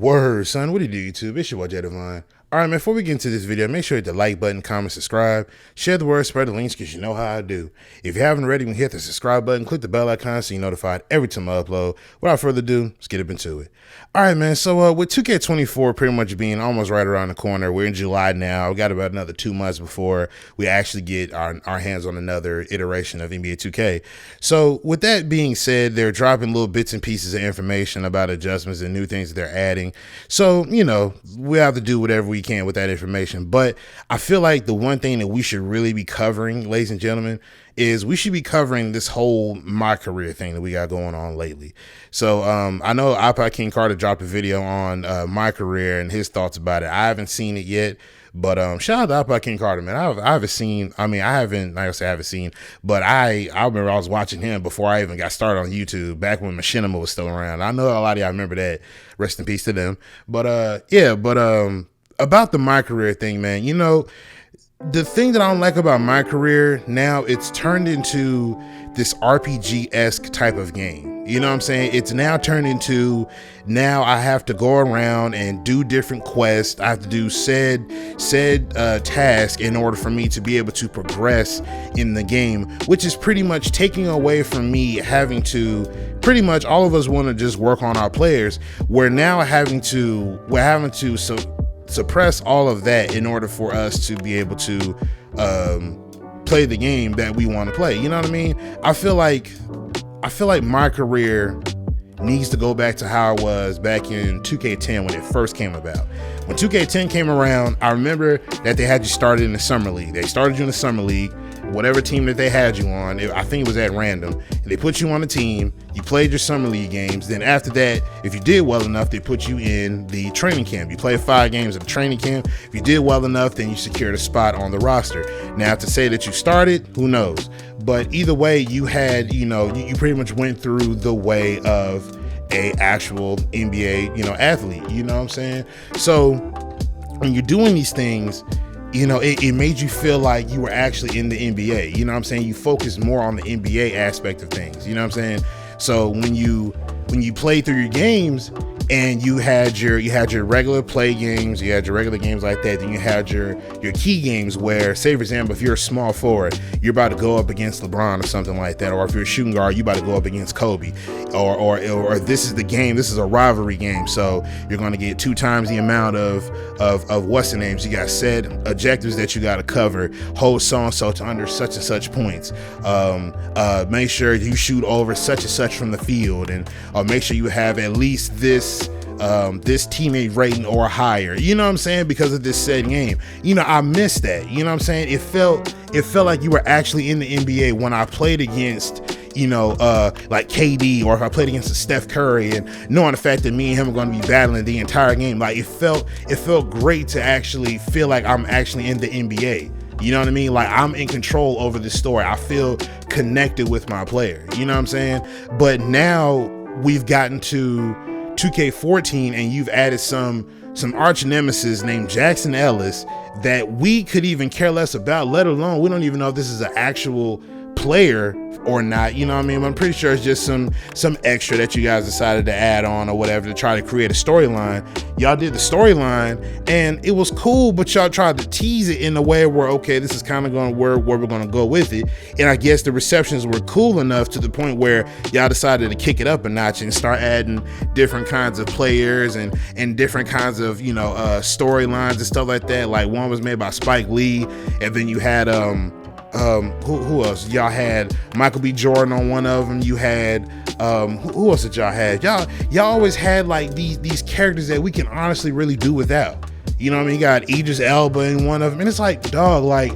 Word, son. What do you do, YouTube? It's your boy, Jay Devon. All right, man, before we get into this video, make sure you hit the like button, comment, subscribe, share the word, spread the links, because you know how I do. If you haven't already, hit the subscribe button, click the bell icon so you're notified every time I upload. Without further ado, let's get up into it. All right, man, so with 2K24 pretty much being almost right around the corner, we're in July now. We got about another 2 months before we actually get our hands on another iteration of NBA 2K. So with that being said, they're dropping little bits and pieces of information about adjustments and new things that they're adding. So, you know, we have to do whatever we can with that information. But I feel like the one thing that we should really be covering, ladies and gentlemen, is we should be covering this whole MyCareer thing that we got going on lately. So I know iPod King Carter dropped a video on MyCareer and his thoughts about it. I haven't seen it yet, but shout out to iPod King Carter, man. I haven't seen, I haven't seen, but I remember I was watching him before I even got started on YouTube, back when Machinima was still around. I know a lot of y'all remember that. Rest in peace to them. But about the MyCareer thing, man, you know, the thing that I don't like about MyCareer now, it's turned into this RPG-esque type of game. You know what I'm saying? It's now turned into, now I have to go around and do different quests. I have to do said task in order for me to be able to progress in the game, which is pretty much taking away from me having to, pretty much all of us want to just work on our players. We're now having to suppress all of that in order for us to be able to play the game that we want to play. You know what I mean? I feel like MyCareer needs to go back to how it was back in 2K10 when it first came about. When 2K10 came around, I remember that they had you started in the summer league. They started you in the summer league, whatever team that they had you on. I think it was at random. And they put you on a team. You played your summer league games. Then after that, if you did well enough, they put you in the training camp. You played 5 games at the training camp. If you did well enough, then you secured a spot on the roster. Now, to say that you started, who knows? But either way, you had, you know, you pretty much went through the way of a actual NBA, you know, athlete. You know what I'm saying? So when you're doing these things, you know, it made you feel like you were actually in the NBA. You know what I'm saying? You focus more on the NBA aspect of things. You know what I'm saying? So when you play through your games and you had your regular play games, you had your regular games like that, then you had your key games where, say for example, if you're a small forward, you're about to go up against LeBron or something like that, or if you're a shooting guard, you about to go up against Kobe, or this is the game, this is a rivalry game, so you're going to get 2 times the amount of what's the names. You got set objectives that you got to cover, hold so and so to under such and such points, make sure you shoot over such and such from the field, and make sure you have at least this teammate rating or higher, you know what I'm saying, because of this said game. You know, I miss that. You know what I'm saying? It felt like you were actually in the NBA when I played against, you know, like KD, or if I played against a Steph Curry, and knowing the fact that me and him are going to be battling the entire game. Like, it felt great to actually feel like I'm actually in the NBA. You know what I mean? Like, I'm in control over this story. I feel connected with my player. You know what I'm saying? But now we've gotten to 2K14 and you've added some arch nemesis named Jackson Ellis that we could even care less about, let alone we don't even know if this is an actual player or not. You know what I mean? I'm pretty sure it's just some extra that you guys decided to add on or whatever to try to create a storyline. Y'all did the storyline and it was cool, but y'all tried to tease it in a way where, okay, this is kind of going where we're going to go with it. And I guess the receptions were cool enough to the point where y'all decided to kick it up a notch and start adding different kinds of players and different kinds of, you know, storylines and stuff like that. Like, one was made by Spike Lee, and then you had who else? Y'all had Michael B. Jordan on one of them. You had who else did y'all have? Y'all always had like these characters that we can honestly really do without. You know what I mean? You got Idris Elba in one of them, and it's like, dog, like,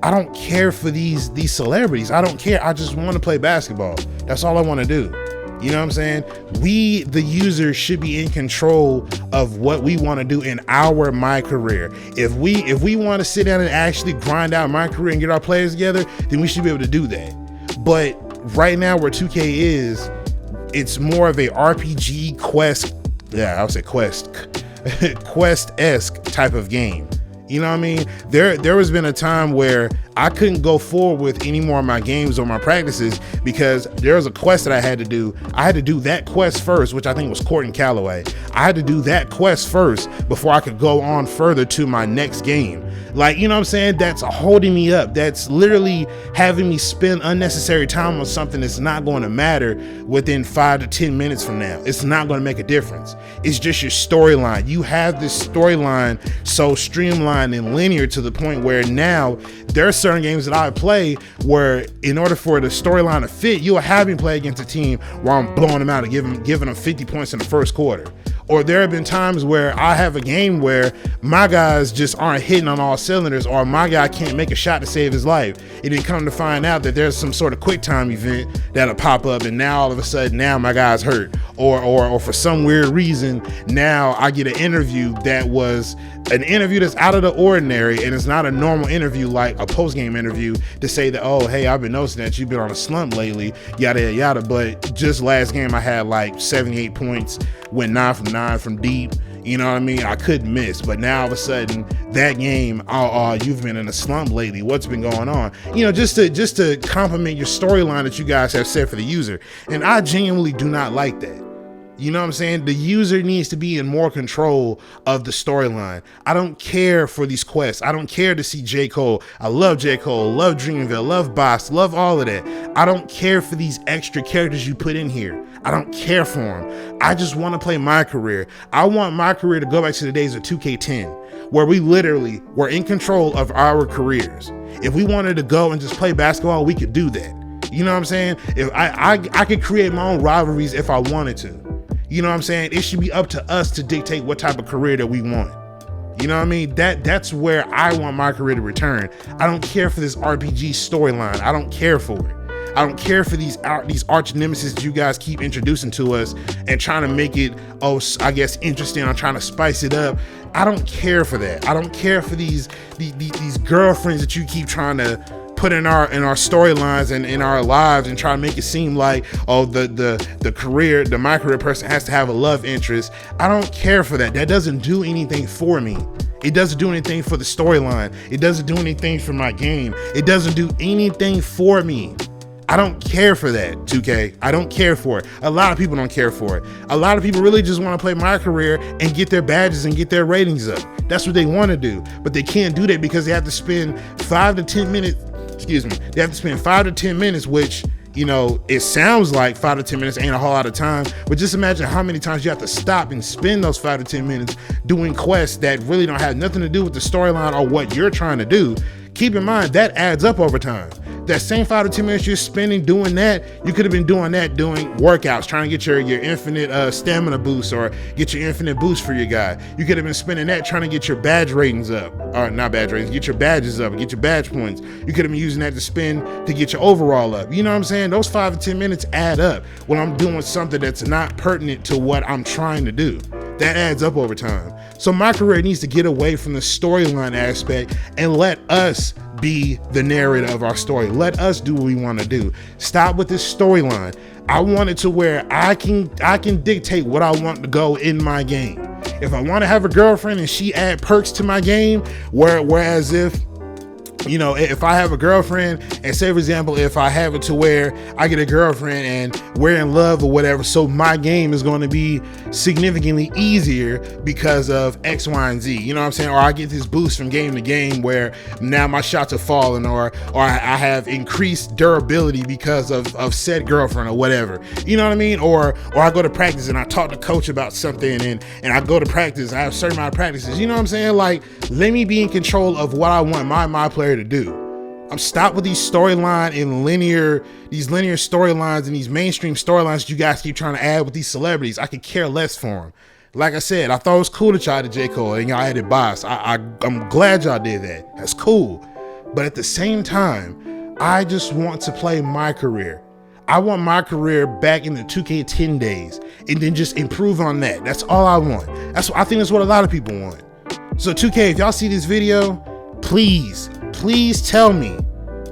I don't care for these celebrities. I don't care. I just want to play basketball. That's all I want to do. You know what I'm saying? We, the users, should be in control of what we want to do in our MyCareer. If we want to sit down and actually grind out MyCareer and get our players together, then we should be able to do that. But right now, where 2K is, it's more of a RPG quest. Yeah, I would say quest-esque type of game. You know what I mean? There has been a time where I couldn't go forward with any more of my games or my practices because there was a quest that I had to do. I had to do that quest first, which I think was Court and Callaway. I had to do that quest first before I could go on further to my next game. Like, you know what I'm saying? That's holding me up. That's literally having me spend unnecessary time on something that's not going to matter within 5 to 10 minutes from now. It's not going to make a difference. It's just your storyline. You have this storyline so streamlined and linear to the point where now there are certain games that I play where in order for the storyline to fit, you'll have me play against a team where I'm blowing them out and giving them 50 points in the first quarter. Or there have been times where I have a game where my guys just aren't hitting on all cylinders, or my guy can't make a shot to save his life. And then come to find out that there's some sort of quick time event that'll pop up, and now all of a sudden now my guy's hurt. Or for some weird reason, now I get an interview that was an interview that's out of the ordinary, and it's not a normal interview like a post-game interview to say that, oh, hey, I've been noticing that you've been on a slump lately, yada, yada, yada. But just last game I had like 78 points, went 9 from 9 from deep. You know what I mean? I couldn't miss. But now all of a sudden that game, you've been in a slump lately. What's been going on? You know, just to complement your storyline that you guys have set for the user. And I genuinely do not like that. You know what I'm saying? The user needs to be in more control of the storyline. I don't care for these quests. I don't care to see J. Cole. I love J. Cole, love Dreamville, love Boss, love all of that. I don't care for these extra characters you put in here. I don't care for them. I just want to play MyCareer. I want MyCareer to go back to the days of 2K10, where we literally were in control of our careers. If we wanted to go and just play basketball, we could do that. You know what I'm saying? If I could create my own rivalries if I wanted to. You know what I'm saying? It should be up to us to dictate what type of career that we want. You know what I mean? That's where I want my career to return. I don't care for this RPG storyline. I don't care for it. I don't care for these arch nemesis that you guys keep introducing to us and trying to make it, I guess, interesting. I'm trying to spice it up. I don't care for that. I don't care for these girlfriends that you keep trying to put in our storylines and in our lives and try to make it seem like, the career, the MyCareer person has to have a love interest. I don't care for that. That doesn't do anything for me. It doesn't do anything for the storyline. It doesn't do anything for my game. It doesn't do anything for me. I don't care for that, 2K. I don't care for it. A lot of people don't care for it. A lot of people really just want to play MyCareer and get their badges and get their ratings up. That's what they want to do. But they can't do that because they have to spend 5 to 10 minutes. They have to spend 5 to 10 minutes, which, you know, it sounds like 5 to 10 minutes ain't a whole lot of time, but just imagine how many times you have to stop and spend those 5 to 10 minutes doing quests that really don't have nothing to do with the storyline or what you're trying to do. Keep in mind, that adds up over time. That same 5 to 10 minutes you're spending doing that, you could have been doing that doing workouts, trying to get your infinite stamina boost or get your infinite boost for your guy. You could have been spending that trying to get your badge ratings up, or not badge ratings, get your badges up and get your badge points. You could have been using that to spend to get your overall up. You know what I'm saying? Those 5 to 10 minutes add up when I'm doing something that's not pertinent to what I'm trying to do. That adds up over time. So MyCareer needs to get away from the storyline aspect and let us be the narrator of our story. Let us do what we want to do. Stop with this storyline. I want it to where I can dictate what I want to go in my game. If I want to have a girlfriend and she add perks to my game, whereas if, you know, if I have a girlfriend and say, for example, if I have it to where I get a girlfriend and we're in love or whatever, so my game is going to be significantly easier because of X, Y, and Z, you know what I'm saying? Or I get this boost from game to game where now my shots are falling, or I have increased durability because of said girlfriend or whatever, you know what I mean? Or I go to practice and I talk to coach about something and I go to practice, I have a certain amount of practices, you know what I'm saying? Like, let me be in control of what I want my player to do. I'm stopped with these storyline and linear storylines and these mainstream storylines that you guys keep trying to add with these celebrities. I could care less for them. Like I said, I thought it was cool that y'all added J. Cole and y'all added Boss. I'm glad y'all did that. That's cool. But at the same time, I just want to play MyCareer. I want MyCareer back in the 2K10 days and then just improve on that. That's all I want. I think that's what a lot of people want. So 2K, if y'all see this video, please tell me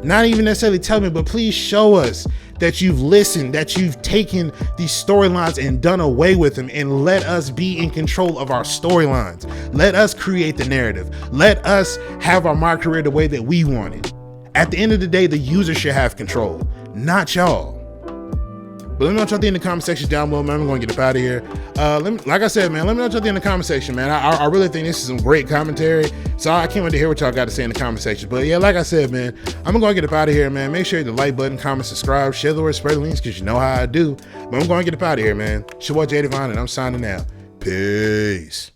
Not even necessarily tell me, but please show us that you've listened, that you've taken these storylines and done away with them, and let us be in control of our storylines. Let us create the narrative. Let us have our MyCareer the way that we want it. At the end of the day, the user should have control, not y'all. But let me know what y'all think in the comment section down below, man. I'm going to get up out of here. Like I said, man, let me know what y'all think in the comment section, man. I really think this is some great commentary. So I can't wait to hear what y'all got to say in the comment section. But yeah, like I said, man, I'm going to get up out of here, man. Make sure you hit the like button, comment, subscribe, share the word, spread the links, because you know how I do. But I'm going to get up out of here, man. It's your boy Jay Devine, and I'm signing out. Peace.